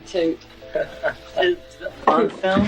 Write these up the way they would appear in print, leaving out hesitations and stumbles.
toot. On film?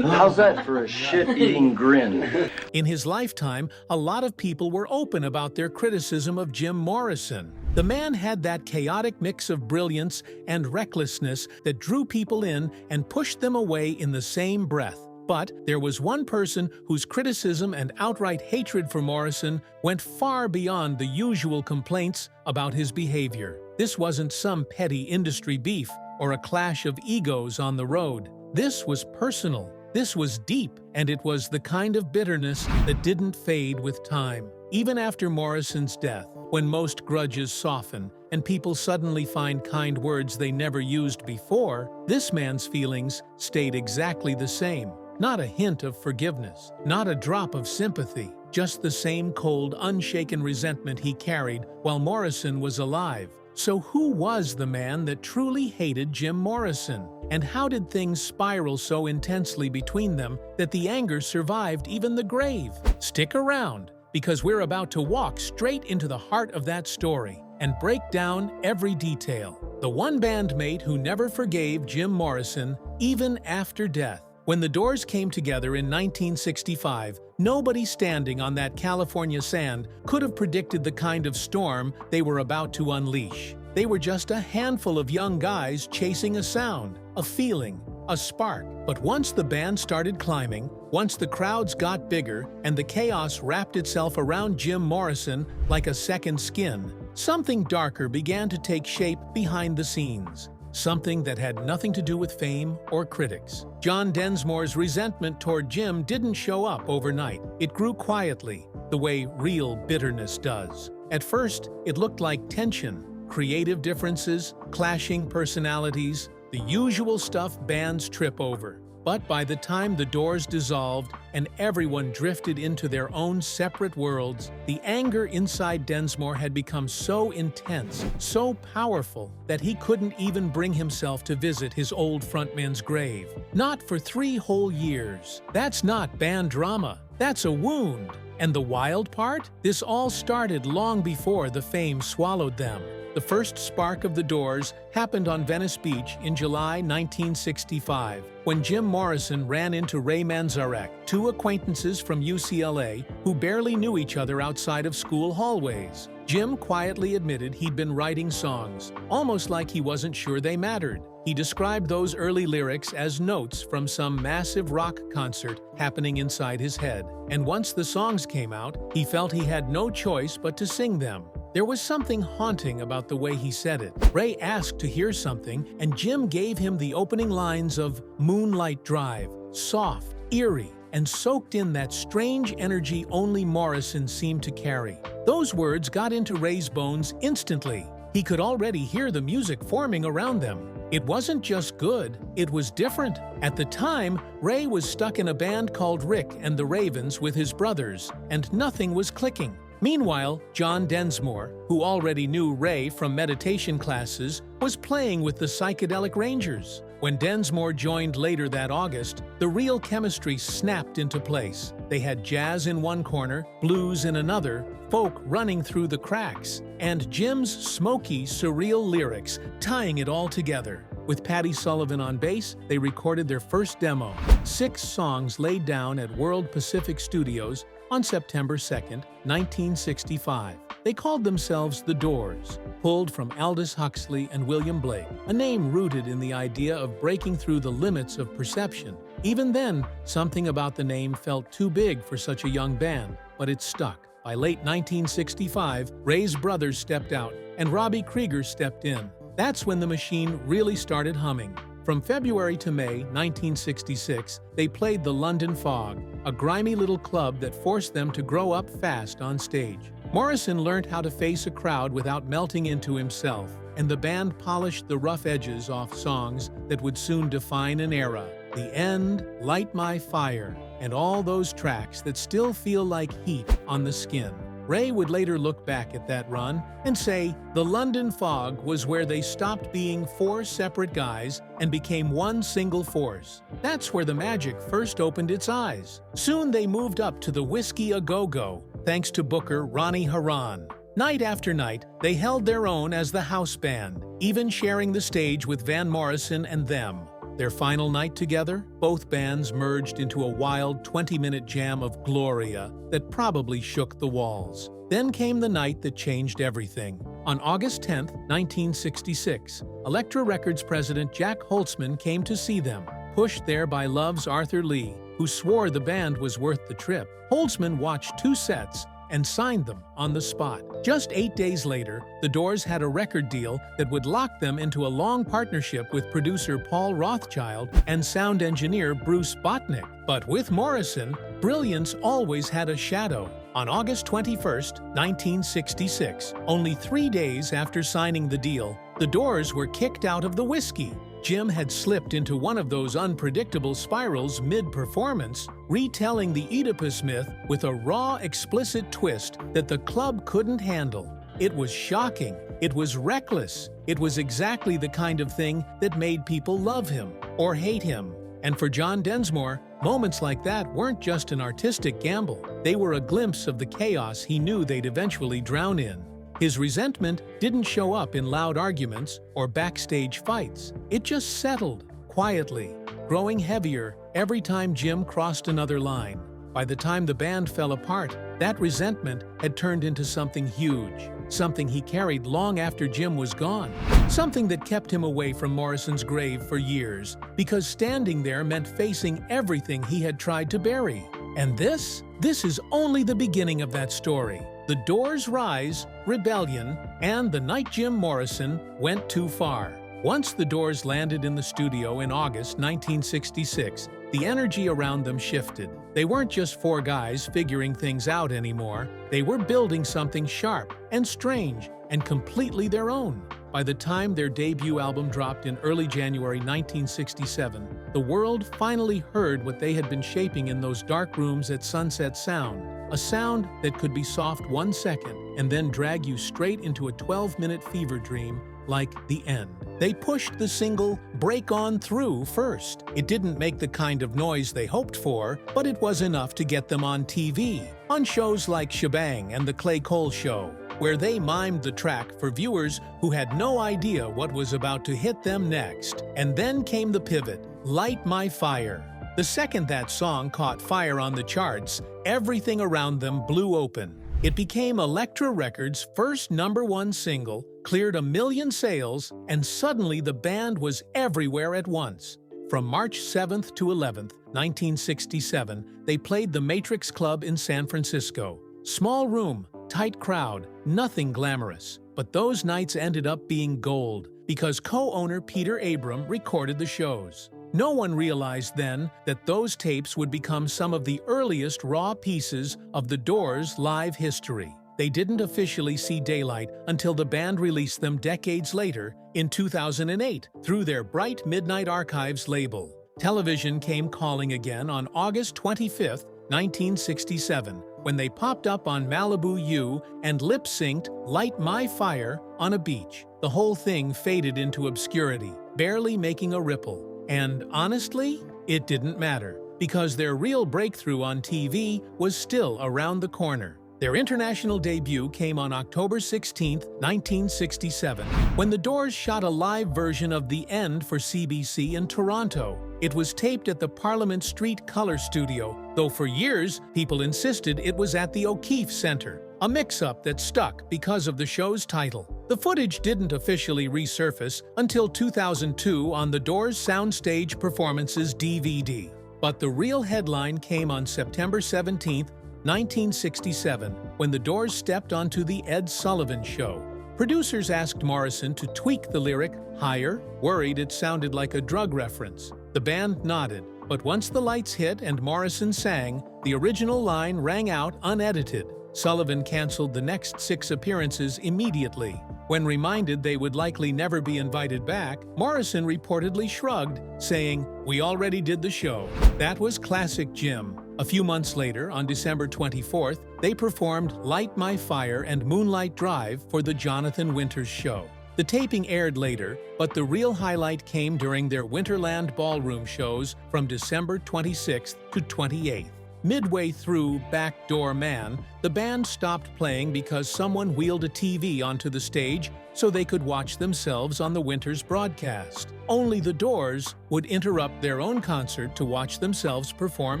How's that for a shit-eating grin? In his lifetime, a lot of people were open about their criticism of Jim Morrison. The man had that chaotic mix of brilliance and recklessness that drew people in and pushed them away in the same breath. But there was one person whose criticism and outright hatred for Morrison went far beyond the usual complaints about his behavior. This wasn't some petty industry beef or a clash of egos on the road. This was personal, this was deep, and it was the kind of bitterness that didn't fade with time. Even after Morrison's death, when most grudges soften and people suddenly find kind words they never used before, this man's feelings stayed exactly the same. Not a hint of forgiveness, not a drop of sympathy, just the same cold, unshaken resentment he carried while Morrison was alive. So who was the man that truly hated Jim Morrison? And how did things spiral so intensely between them that the anger survived even the grave? Stick around, because we're about to walk straight into the heart of that story and break down every detail. The one bandmate who never forgave Jim Morrison, even after death. When the Doors came together in 1965, nobody standing on that California sand could have predicted the kind of storm they were about to unleash. They were just a handful of young guys chasing a sound, a feeling, a spark. But once the band started climbing, once the crowds got bigger and the chaos wrapped itself around Jim Morrison like a second skin, something darker began to take shape behind the scenes. Something that had nothing to do with fame or critics. John Densmore's resentment toward Jim didn't show up overnight. It grew quietly, the way real bitterness does. At first, it looked like tension, creative differences, clashing personalities, the usual stuff bands trip over. But by the time the Doors dissolved and everyone drifted into their own separate worlds, the anger inside Densmore had become so intense, so powerful, that he couldn't even bring himself to visit his old frontman's grave. Not for 3 whole years. That's not band drama. That's a wound. And the wild part? This all started long before the fame swallowed them. The first spark of the Doors happened on Venice Beach in July 1965, when Jim Morrison ran into Ray Manzarek, 2 acquaintances from UCLA who barely knew each other outside of school hallways. Jim quietly admitted he'd been writing songs, almost like he wasn't sure they mattered. He described those early lyrics as notes from some massive rock concert happening inside his head. And once the songs came out, he felt he had no choice but to sing them. There was something haunting about the way he said it. Ray asked to hear something, and Jim gave him the opening lines of Moonlight Drive, soft, eerie, and soaked in that strange energy only Morrison seemed to carry. Those words got into Ray's bones instantly. He could already hear the music forming around them. It wasn't just good, it was different. At the time, Ray was stuck in a band called Rick and the Ravens with his brothers, and nothing was clicking. Meanwhile, John Densmore, who already knew Ray from meditation classes, was playing with the Psychedelic Rangers. When Densmore joined later that August, the real chemistry snapped into place. They had jazz in one corner, blues in another, folk running through the cracks, and Jim's smoky, surreal lyrics tying it all together. With Patty Sullivan on bass, they recorded their first demo, 6 songs laid down at World Pacific Studios on September 2, 1965. They called themselves The Doors, pulled from Aldous Huxley and William Blake, a name rooted in the idea of breaking through the limits of perception. Even then, something about the name felt too big for such a young band, but it stuck. By late 1965, Ray's brothers stepped out, and Robbie Krieger stepped in. That's when the machine really started humming. From February to May 1966, they played the London Fog, a grimy little club that forced them to grow up fast on stage. Morrison learned how to face a crowd without melting into himself, and the band polished the rough edges off songs that would soon define an era. The End, Light My Fire, and all those tracks that still feel like heat on the skin. Ray would later look back at that run and say the London Fog was where they stopped being 4 separate guys and became one single force. That's where the magic first opened its eyes. Soon they moved up to the Whiskey A Go-Go, thanks to booker Ronnie Haran. Night after night, they held their own as the house band, even sharing the stage with Van Morrison and them. Their final night together, both bands merged into a wild 20-minute jam of Gloria that probably shook the walls. Then came the night that changed everything. On August 10, 1966, Elektra Records president Jack Holtzman came to see them, pushed there by Love's Arthur Lee, who swore the band was worth the trip. Holtzman watched 2 sets and signed them on the spot. Just 8 days later, the Doors had a record deal that would lock them into a long partnership with producer Paul Rothchild and sound engineer Bruce Botnick. But with Morrison, brilliance always had a shadow. On August 21, 1966, only 3 days after signing the deal, the Doors were kicked out of the Whiskey. Jim had slipped into one of those unpredictable spirals mid-performance, retelling the Oedipus myth with a raw, explicit twist that the club couldn't handle. It was shocking. It was reckless. It was exactly the kind of thing that made people love him or hate him. And for John Densmore, moments like that weren't just an artistic gamble. They were a glimpse of the chaos he knew they'd eventually drown in. His resentment didn't show up in loud arguments or backstage fights. It just settled, quietly, growing heavier every time Jim crossed another line. By the time the band fell apart, that resentment had turned into something huge, something he carried long after Jim was gone, something that kept him away from Morrison's grave for years, because standing there meant facing everything he had tried to bury. And this is only the beginning of that story. The Doors' rise, rebellion, and the night Jim Morrison went too far. Once the Doors landed in the studio in August 1966, the energy around them shifted. They weren't just 4 guys figuring things out anymore. They were building something sharp and strange and completely their own. By the time their debut album dropped in early January 1967, the world finally heard what they had been shaping in those dark rooms at Sunset Sound. A sound that could be soft 1 second and then drag you straight into a 12-minute fever dream like the end. They pushed the single "Break On Through" first. It didn't make the kind of noise they hoped for, but it was enough to get them on TV, on shows like Shebang and The Clay Cole Show, where they mimed the track for viewers who had no idea what was about to hit them next. And then came the pivot, "Light My Fire." The second that song caught fire on the charts, everything around them blew open. It became Elektra Records' first #1 single, cleared 1 million sales, and suddenly the band was everywhere at once. From March 7th to 11th, 1967, they played the Matrix Club in San Francisco. Small room, tight crowd, nothing glamorous. But those nights ended up being gold, because co-owner Peter Abram recorded the shows. No one realized then that those tapes would become some of the earliest raw pieces of the Doors' live history. They didn't officially see daylight until the band released them decades later, in 2008, through their Bright Midnight Archives label. Television came calling again on August 25, 1967, when they popped up on Malibu U and lip-synced "Light My Fire" on a beach. The whole thing faded into obscurity, barely making a ripple. And honestly, it didn't matter, because their real breakthrough on TV was still around the corner. Their international debut came on October 16, 1967, when the Doors shot a live version of The End for CBC in Toronto. It was taped at the Parliament Street Color Studio, though for years people insisted it was at the O'Keefe Centre, a mix-up that stuck because of the show's title. The footage didn't officially resurface until 2002 on the Doors Soundstage Performances DVD. But the real headline came on September 17, 1967, when the Doors stepped onto The Ed Sullivan Show. Producers asked Morrison to tweak the lyric higher, worried it sounded like a drug reference. The band nodded, but once the lights hit and Morrison sang, the original line rang out unedited. Sullivan canceled the next 6 appearances immediately. When reminded they would likely never be invited back, Morrison reportedly shrugged, saying, "We already did the show." That was classic Jim. A few months later, on December 24th, they performed "Light My Fire" and "Moonlight Drive" for the Jonathan Winters Show. The taping aired later, but the real highlight came during their Winterland Ballroom shows from December 26th to 28th. Midway through Backdoor Man, the band stopped playing because someone wheeled a TV onto the stage so they could watch themselves on the winter's broadcast. Only the Doors would interrupt their own concert to watch themselves perform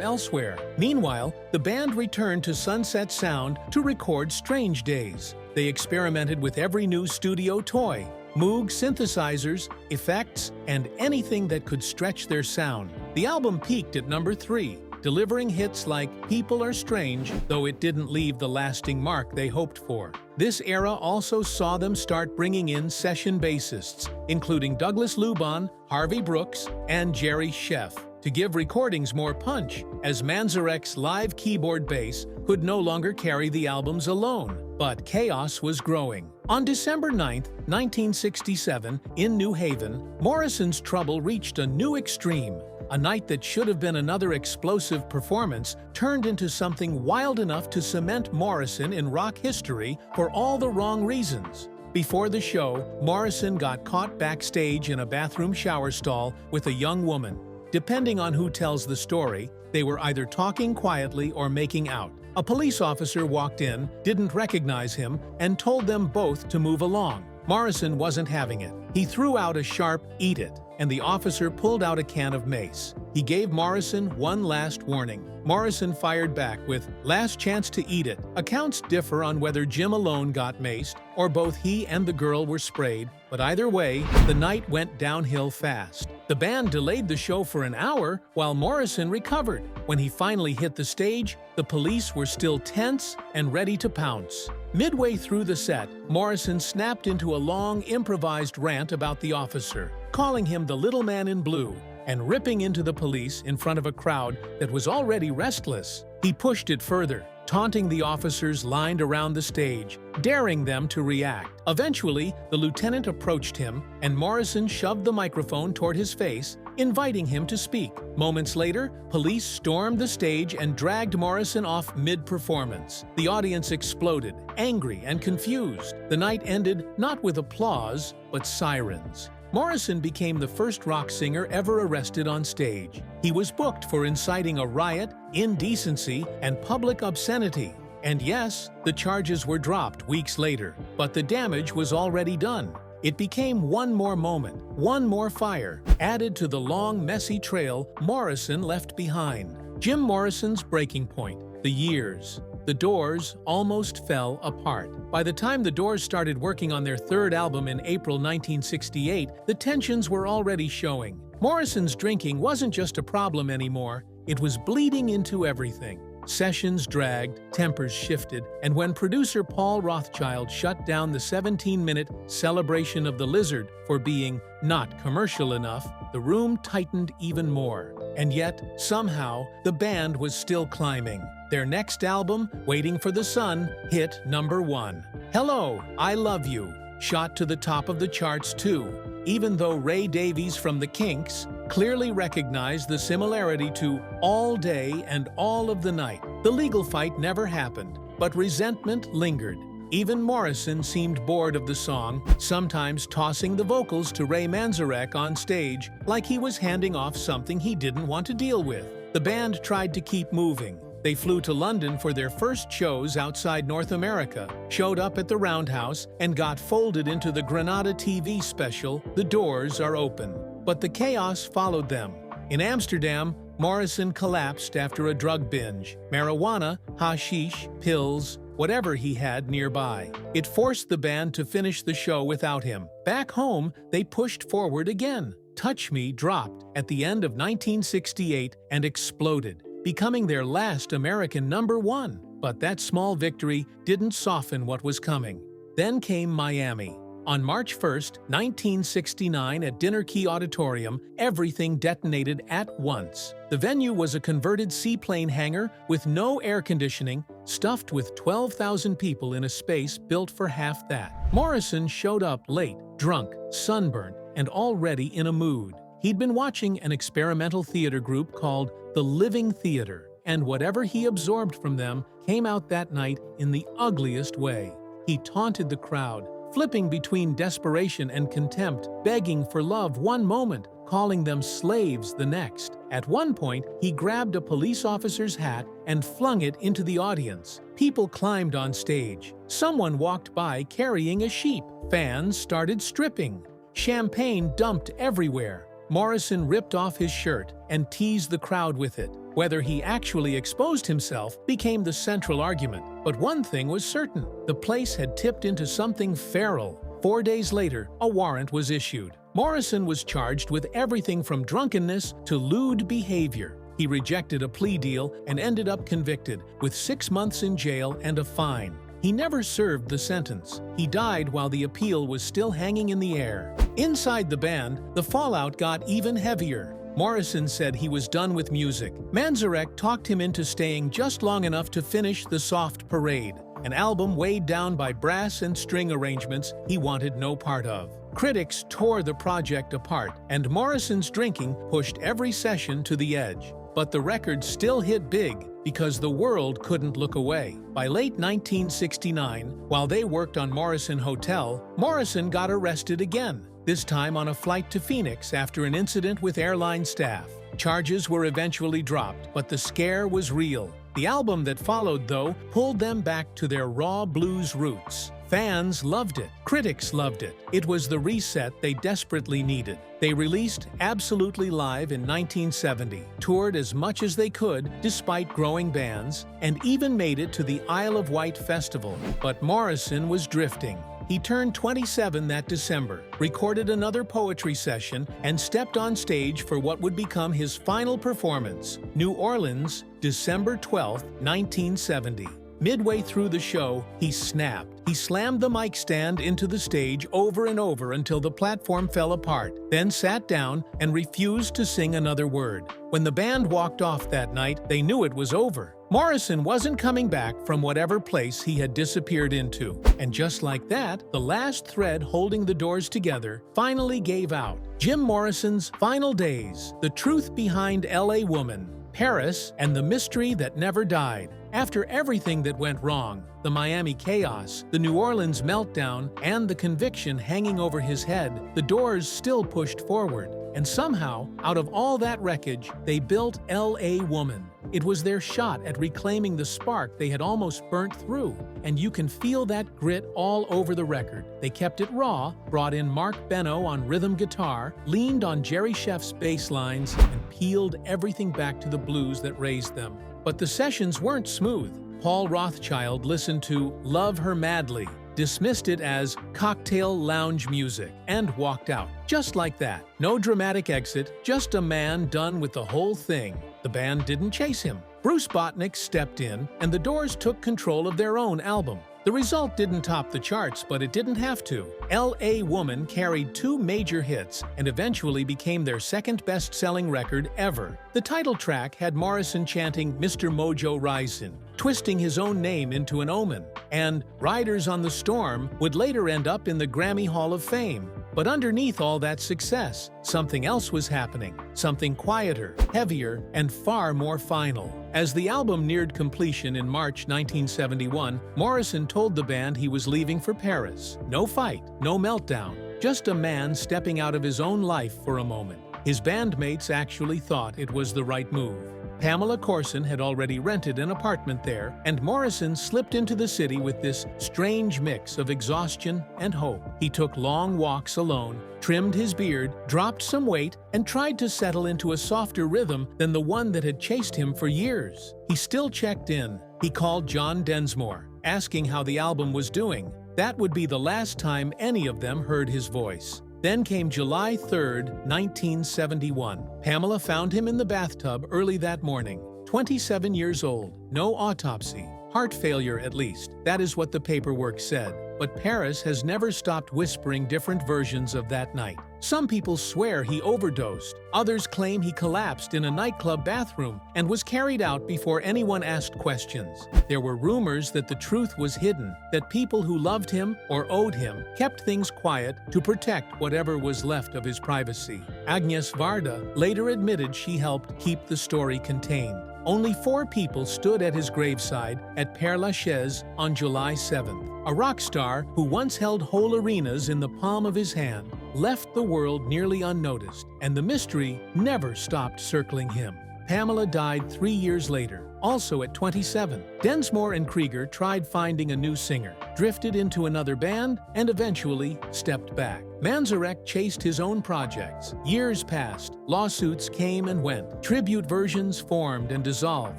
elsewhere. Meanwhile, the band returned to Sunset Sound to record Strange Days. They experimented with every new studio toy, Moog synthesizers, effects, and anything that could stretch their sound. The album peaked at number 3, delivering hits like People Are Strange, though it didn't leave the lasting mark they hoped for. This era also saw them start bringing in session bassists, including Douglas Lubon, Harvey Brooks, and Jerry Scheff, to give recordings more punch, as Manzarek's live keyboard bass could no longer carry the albums alone. But chaos was growing. On December 9, 1967, in New Haven, Morrison's trouble reached a new extreme. A night that should have been another explosive performance turned into something wild enough to cement Morrison in rock history for all the wrong reasons. Before the show, Morrison got caught backstage in a bathroom shower stall with a young woman. Depending on who tells the story, they were either talking quietly or making out. A police officer walked in, didn't recognize him, and told them both to move along. Morrison wasn't having it. He threw out a sharp "eat it," and the officer pulled out a can of mace. He gave Morrison one last warning. Morrison fired back with "last chance to eat it." Accounts differ on whether Jim alone got maced or both he and the girl were sprayed, but either way, the night went downhill fast. The band delayed the show for an hour while Morrison recovered. When he finally hit the stage, the police were still tense and ready to pounce. Midway through the set, Morrison snapped into a long, improvised rant about the officer, calling him the little man in blue, and ripping into the police in front of a crowd that was already restless. He pushed it further, taunting the officers lined around the stage, daring them to react. Eventually, the lieutenant approached him, and Morrison shoved the microphone toward his face, inviting him to speak. Moments later, police stormed the stage and dragged Morrison off mid-performance. The audience exploded, angry and confused. The night ended not with applause, but sirens. Morrison became the first rock singer ever arrested on stage. He was booked for inciting a riot, indecency, and public obscenity. And yes, the charges were dropped weeks later, but the damage was already done. It became one more moment, one more fire, added to the long, messy trail Morrison left behind. Jim Morrison's breaking point, the years. The Doors almost fell apart. By the time the Doors started working on their third album in April 1968, the tensions were already showing. Morrison's drinking wasn't just a problem anymore, it was bleeding into everything. Sessions dragged, tempers shifted, and when producer Paul Rothchild shut down the 17-minute Celebration of the Lizard for being not commercial enough, the room tightened even more. And yet, somehow, the band was still climbing. Their next album, Waiting for the Sun, hit number 1. Hello, I Love You shot to the top of the charts too, even though Ray Davies from the Kinks clearly recognized the similarity to All Day and All of the Night. The legal fight never happened, but resentment lingered. Even Morrison seemed bored of the song, sometimes tossing the vocals to Ray Manzarek on stage like he was handing off something he didn't want to deal with. The band tried to keep moving. They flew to London for their first shows outside North America, showed up at the Roundhouse, and got folded into the Granada TV special, The Doors Are Open. But the chaos followed them. In Amsterdam, Morrison collapsed after a drug binge. Marijuana, hashish, pills, whatever he had nearby. It forced the band to finish the show without him. Back home, they pushed forward again. Touch Me dropped at the end of 1968 and exploded, becoming their last American number 1. But that small victory didn't soften what was coming. Then came Miami. On March 1, 1969, at Dinner Key Auditorium, everything detonated at once. The venue was a converted seaplane hangar with no air conditioning, stuffed with 12,000 people in a space built for half that. Morrison showed up late, drunk, sunburned, and already in a mood. He'd been watching an experimental theater group called The Living Theater, and whatever he absorbed from them came out that night in the ugliest way. He taunted the crowd, flipping between desperation and contempt, begging for love one moment, calling them slaves the next. At one point, he grabbed a police officer's hat and flung it into the audience. People climbed on stage. Someone walked by carrying a sheep. Fans started stripping. Champagne dumped everywhere. Morrison ripped off his shirt and teased the crowd with it. Whether he actually exposed himself became the central argument. But one thing was certain: the place had tipped into something feral. 4 days later, a warrant was issued. Morrison was charged with everything from drunkenness to lewd behavior. He rejected a plea deal and ended up convicted, with 6 months in jail and a fine. He never served the sentence. He died while the appeal was still hanging in the air. Inside the band, the fallout got even heavier. Morrison said he was done with music. Manzarek talked him into staying just long enough to finish the Soft Parade, an album weighed down by brass and string arrangements he wanted no part of. Critics tore the project apart, and Morrison's drinking pushed every session to the edge. But the record still hit big because the world couldn't look away. By late 1969, while they worked on Morrison Hotel, Morrison got arrested again, this time on a flight to Phoenix after an incident with airline staff. Charges were eventually dropped, but the scare was real. The album that followed, though, pulled them back to their raw blues roots. Fans loved it. Critics loved it. It was the reset they desperately needed. They released Absolutely Live in 1970, toured as much as they could despite growing bands, and even made it to the Isle of Wight Festival. But Morrison was drifting. He turned 27 that December, recorded another poetry session, and stepped on stage for what would become his final performance, New Orleans, December 12, 1970. Midway through the show, he snapped. He slammed the mic stand into the stage over and over until the platform fell apart, then sat down and refused to sing another word. When the band walked off that night, they knew it was over. Morrison wasn't coming back from whatever place he had disappeared into. And just like that, the last thread holding the doors together finally gave out. Jim Morrison's Final Days: The Truth Behind L.A. Woman, Paris, and the Mystery That Never Died. After everything that went wrong, the Miami chaos, the New Orleans meltdown, and the conviction hanging over his head, the Doors still pushed forward. And somehow, out of all that wreckage, they built L.A. Woman. It was their shot at reclaiming the spark they had almost burnt through. And you can feel that grit all over the record. They kept it raw, brought in Mark Beno on rhythm guitar, leaned on Jerry Sheff's bass lines, and peeled everything back to the blues that raised them. But the sessions weren't smooth. Paul Rothchild listened to Love Her Madly, dismissed it as cocktail lounge music, and walked out. Just like that. No dramatic exit, just a man done with the whole thing. The band didn't chase him. Bruce Botnick stepped in, and the Doors took control of their own album. The result didn't top the charts, but it didn't have to. L.A. Woman carried 2 major hits and eventually became their second best-selling record ever. The title track had Morrison chanting Mr. Mojo Risin', twisting his own name into an omen, and Riders on the Storm would later end up in the Grammy Hall of Fame. But underneath all that success, something else was happening, something quieter, heavier, and far more final. As the album neared completion in March 1971, Morrison told the band he was leaving for Paris. No fight, no meltdown, just a man stepping out of his own life for a moment. His bandmates actually thought it was the right move. Pamela Corson had already rented an apartment there, and Morrison slipped into the city with this strange mix of exhaustion and hope. He took long walks alone, trimmed his beard, dropped some weight, and tried to settle into a softer rhythm than the one that had chased him for years. He still checked in. He called John Densmore, asking how the album was doing. That would be the last time any of them heard his voice. Then came July 3, 1971. Pamela found him in the bathtub early that morning. 27 years old, no autopsy, heart failure at least. That is what the paperwork said. But Paris has never stopped whispering different versions of that night. Some people swear he overdosed. Others claim he collapsed in a nightclub bathroom and was carried out before anyone asked questions. There were rumors that the truth was hidden, that people who loved him or owed him kept things quiet to protect whatever was left of his privacy. Agnes Varda later admitted she helped keep the story contained. Only 4 people stood at his graveside at Père Lachaise on July 7th. A rock star who once held whole arenas in the palm of his hand left the world nearly unnoticed, and the mystery never stopped circling him. Pamela died 3 years later, also at 27. Densmore and Krieger tried finding a new singer, drifted into another band, and eventually stepped back. Manzarek chased his own projects. Years passed, lawsuits came and went, tribute versions formed and dissolved,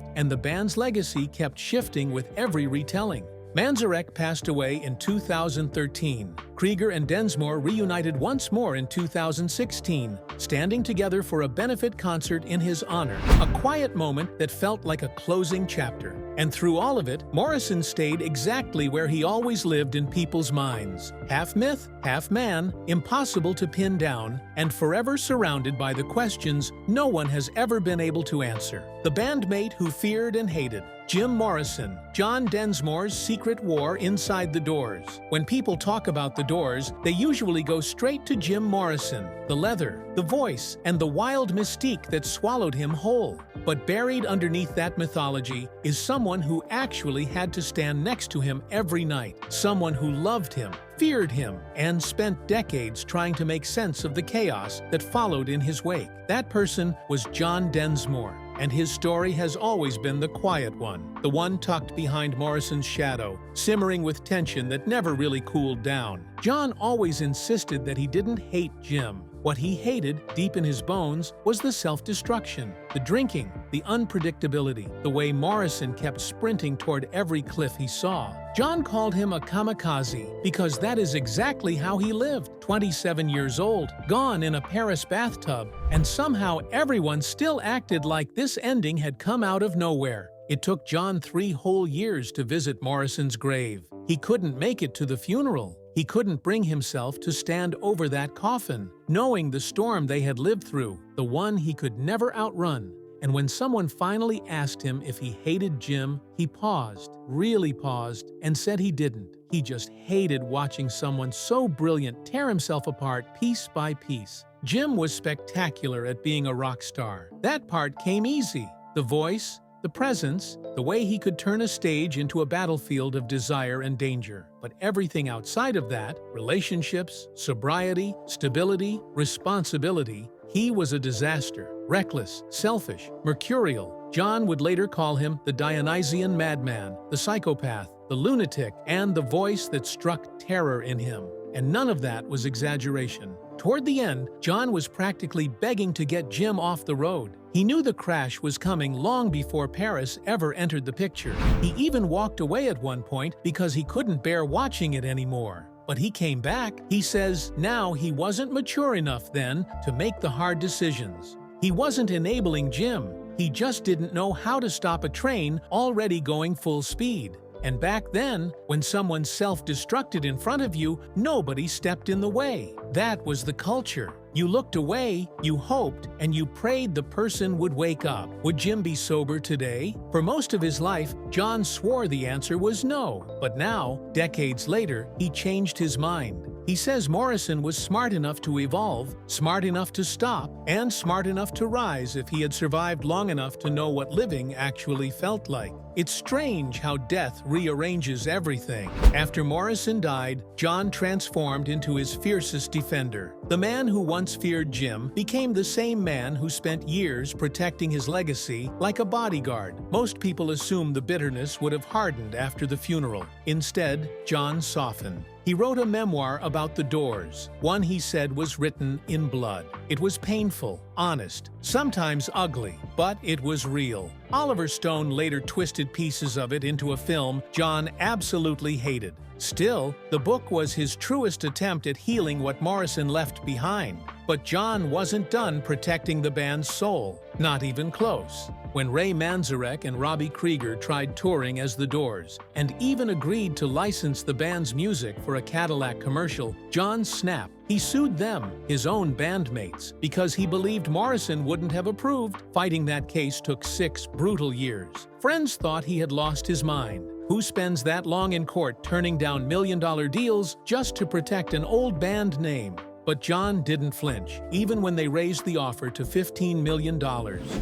and the band's legacy kept shifting with every retelling. Manzarek passed away in 2013. Krieger and Densmore reunited once more in 2016, standing together for a benefit concert in his honor, a quiet moment that felt like a closing chapter. And through all of it, Morrison stayed exactly where he always lived in people's minds. Half myth, half man, impossible to pin down, and forever surrounded by the questions no one has ever been able to answer. The bandmate who feared and hated. Jim Morrison, John Densmore's secret war inside the Doors. When people talk about the Doors, they usually go straight to Jim Morrison, the leather, the voice, and the wild mystique that swallowed him whole. But buried underneath that mythology is someone who actually had to stand next to him every night, someone who loved him, feared him, and spent decades trying to make sense of the chaos that followed in his wake. That person was John Densmore, and his story has always been the quiet one, the one tucked behind Morrison's shadow, simmering with tension that never really cooled down. John always insisted that he didn't hate Jim. What he hated, deep in his bones, was the self-destruction, the drinking, the unpredictability, the way Morrison kept sprinting toward every cliff he saw. John called him a kamikaze because that is exactly how he lived, 27 years old, gone in a Paris bathtub, and somehow everyone still acted like this ending had come out of nowhere. It took John 3 whole years to visit Morrison's grave. He couldn't make it to the funeral. He couldn't bring himself to stand over that coffin, knowing the storm they had lived through, the one he could never outrun. And when someone finally asked him if he hated Jim, he paused, really paused, and said he didn't. He just hated watching someone so brilliant tear himself apart piece by piece. Jim was spectacular at being a rock star. That part came easy. The voice, the presence, the way he could turn a stage into a battlefield of desire and danger. But everything outside of that, relationships, sobriety, stability, responsibility, he was a disaster. Reckless, selfish, mercurial. John would later call him the Dionysian madman, the psychopath, the lunatic, and the voice that struck terror in him. And none of that was exaggeration. Toward the end, John was practically begging to get Jim off the road. He knew the crash was coming long before Paris ever entered the picture. He even walked away at one point because he couldn't bear watching it anymore. But he came back. He says now he wasn't mature enough then to make the hard decisions. He wasn't enabling Jim. He just didn't know how to stop a train already going full speed. And back then, when someone self-destructed in front of you, nobody stepped in the way. That was the culture. You looked away, you hoped, and you prayed the person would wake up. Would Jim be sober today? For most of his life, John swore the answer was no. But now, decades later, he changed his mind. He says Morrison was smart enough to evolve, smart enough to stop, and smart enough to rise if he had survived long enough to know what living actually felt like. It's strange how death rearranges everything. After Morrison died, John transformed into his fiercest defender. The man who once feared Jim became the same man who spent years protecting his legacy like a bodyguard. Most people assume the bitterness would have hardened after the funeral. Instead, John softened. He wrote a memoir about the Doors, one he said was written in blood. It was painful, honest, sometimes ugly, but it was real. Oliver Stone later twisted pieces of it into a film John absolutely hated. Still, the book was his truest attempt at healing what Morrison left behind. But John wasn't done protecting the band's soul, not even close. When Ray Manzarek and Robbie Krieger tried touring as The Doors, and even agreed to license the band's music for a Cadillac commercial, John snapped. He sued them, his own bandmates, because he believed Morrison wouldn't have approved. Fighting that case took 6 brutal years. Friends thought he had lost his mind. Who spends that long in court turning down million-dollar deals just to protect an old band name? But John didn't flinch. Even when they raised the offer to $15 million,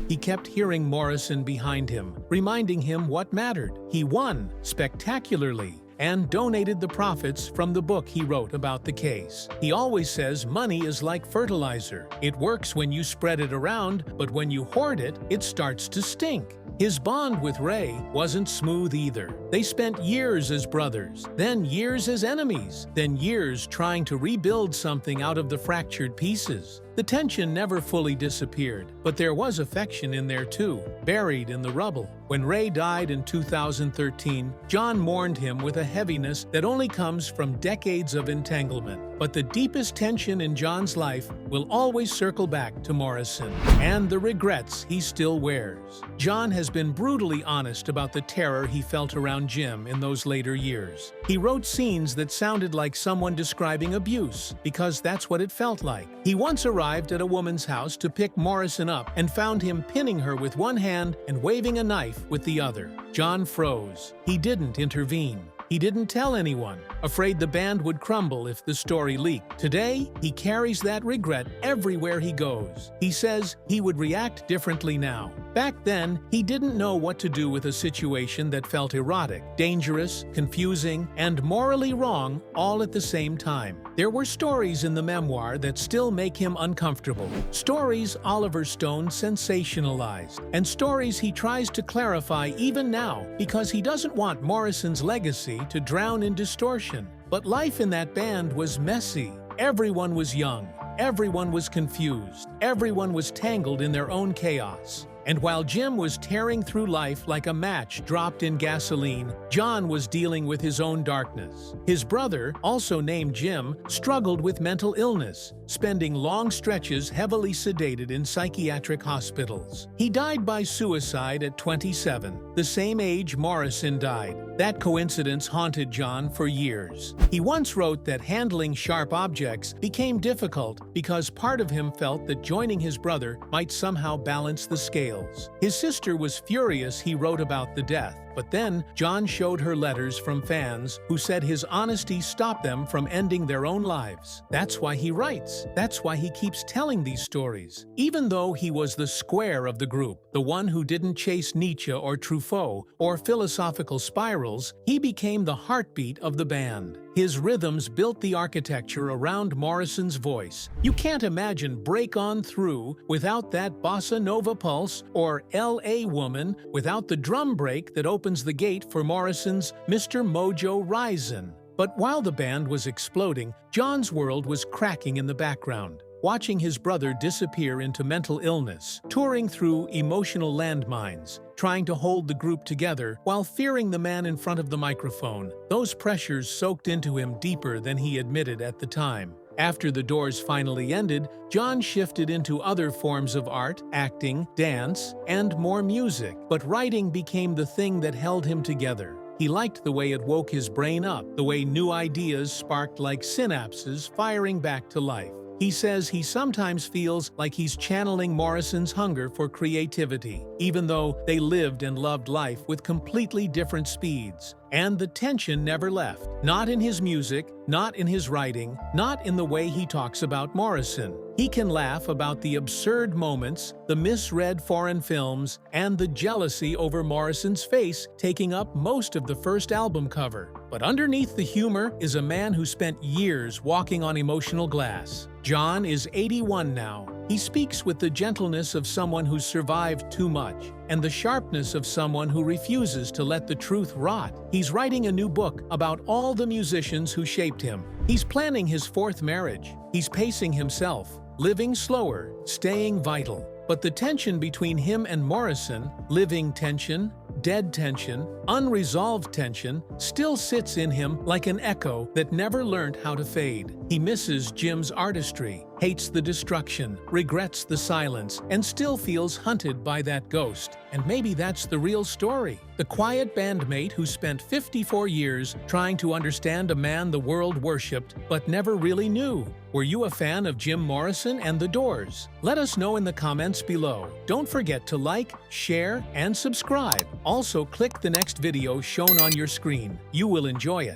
he kept hearing Morrison behind him, reminding him what mattered. He won spectacularly and donated the profits from the book he wrote about the case. He always says money is like fertilizer. It works when you spread it around, but when you hoard it, it starts to stink. His bond with Ray wasn't smooth either. They spent years as brothers, then years as enemies, then years trying to rebuild something out of the fractured pieces. The tension never fully disappeared, but there was affection in there too, buried in the rubble. When Ray died in 2013, John mourned him with a heaviness that only comes from decades of entanglement. But the deepest tension in John's life will always circle back to Morrison and the regrets he still wears. John has been brutally honest about the terror he felt around Jim in those later years. He wrote scenes that sounded like someone describing abuse, because that's what it felt like. He once arrived at a woman's house to pick Morrison up and found him pinning her with one hand and waving a knife with the other. John froze. He didn't intervene. He didn't tell anyone, afraid the band would crumble if the story leaked. Today, he carries that regret everywhere he goes. He says he would react differently now. Back then, he didn't know what to do with a situation that felt erotic, dangerous, confusing, and morally wrong all at the same time. There were stories in the memoir that still make him uncomfortable. Stories Oliver Stone sensationalized, and stories he tries to clarify even now because he doesn't want Morrison's legacy to drown in distortion. But life in that band was messy. Everyone was young. Everyone was confused. Everyone was tangled in their own chaos. And while Jim was tearing through life like a match dropped in gasoline, John was dealing with his own darkness. His brother, also named Jim, struggled with mental illness, spending long stretches heavily sedated in psychiatric hospitals. He died by suicide at 27, the same age Morrison died. That coincidence haunted John for years. He once wrote that handling sharp objects became difficult because part of him felt that joining his brother might somehow balance the scales. His sister was furious he wrote about the death. But then, John showed her letters from fans who said his honesty stopped them from ending their own lives. That's why he writes. That's why he keeps telling these stories. Even though he was the square of the group, the one who didn't chase Nietzsche or Truffaut or philosophical spirals, he became the heartbeat of the band. His rhythms built the architecture around Morrison's voice. You can't imagine Break On Through without that bossa nova pulse, or L.A. Woman without the drum break that opens the gate for Morrison's Mr. Mojo Risin'. But while the band was exploding, John's world was cracking in the background. Watching his brother disappear into mental illness, touring through emotional landmines, trying to hold the group together while fearing the man in front of the microphone, those pressures soaked into him deeper than he admitted at the time. After the Doors finally ended, John shifted into other forms of art, acting, dance, and more music. But writing became the thing that held him together. He liked the way it woke his brain up, the way new ideas sparked like synapses firing back to life. He says he sometimes feels like he's channeling Morrison's hunger for creativity, even though they lived and loved life with completely different speeds. And the tension never left. Not in his music, not in his writing, not in the way he talks about Morrison. He can laugh about the absurd moments, the misread foreign films, and the jealousy over Morrison's face taking up most of the first album cover. But underneath the humor is a man who spent years walking on emotional glass. John is 81 now. He speaks with the gentleness of someone who's survived too much, and the sharpness of someone who refuses to let the truth rot. He's writing a new book about all the musicians who shaped him. He's planning his fourth marriage. He's pacing himself, living slower, staying vital. But the tension between him and Morrison, living tension, dead tension, unresolved tension, still sits in him like an echo that never learned how to fade. He misses Jim's artistry, hates the destruction, regrets the silence, and still feels hunted by that ghost. And maybe that's the real story. The quiet bandmate who spent 54 years trying to understand a man the world worshipped but never really knew. Were you a fan of Jim Morrison and the Doors? Let us know in the comments below. Don't forget to like, share, and subscribe. Also, click the next video shown on your screen. You will enjoy it.